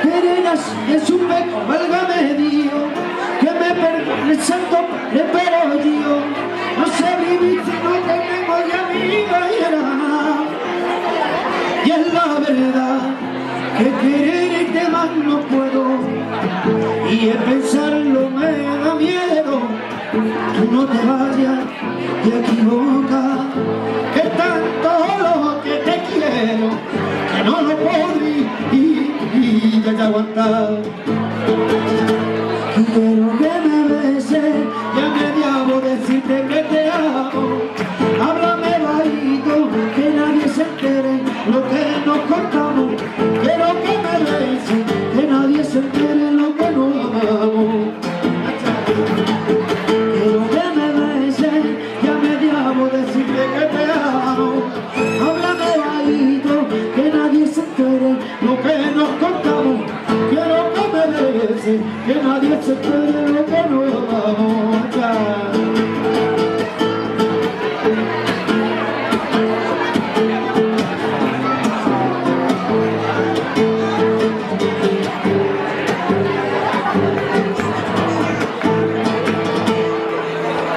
quereras es un beco, válgame Dios, que me perdone el santo, pero yo no sé vivir si no tengo ya mi gallera. Y es la verdad que quererte más no puedo, y el pensarlo me da miedo. Tú no te vayas, te equivocas, que tanto lo que te quiero, que no lo podría aguantar. Quiero que me beses, ya me diabo decirte que te amo. Háblame bajito, que nadie se entere lo que nos contamos. Quiero que me beses, que nadie se entere lo que nos amamos. Quiero que me beses, ya me diabo decirte que te amo. Háblame bajito, que nadie se entere lo que nos contamos. Quiero que me beses, que nadie se entere lo que nos amamos.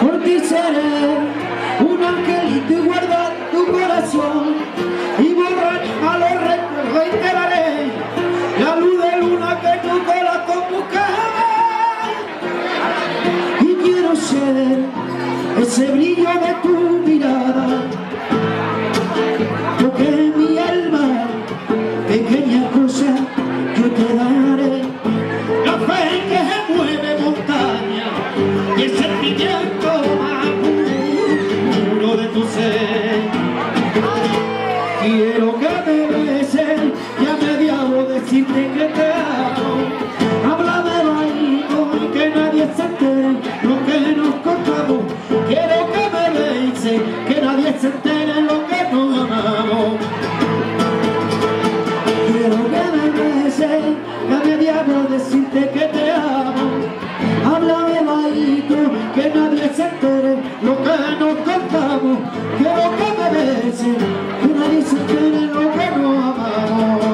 Por ti seré un angelito y guardar tu corazón, y borrar a los recuerdos y te daré la luz de luna que tu corazón buscaba. Y quiero ser ese brillo de tu mirada, porque en mi alma pequeña cosa yo te daré. La fe que se mueve montaña y el sentimiento más puro de tu ser. Quiero que me beses, ya me diabo decirte que te amo. Háblame bajito y que nadie se entere lo que nos contamos. Quiero que me beses, que nadie se entere lo que nos amamos. Quiero que me beses, ya me diabo decirte que te amo. Háblame bajito, que nadie se entere lo que nos contamos. Quiero que me beses, que nadie se entere lo que nos amamos.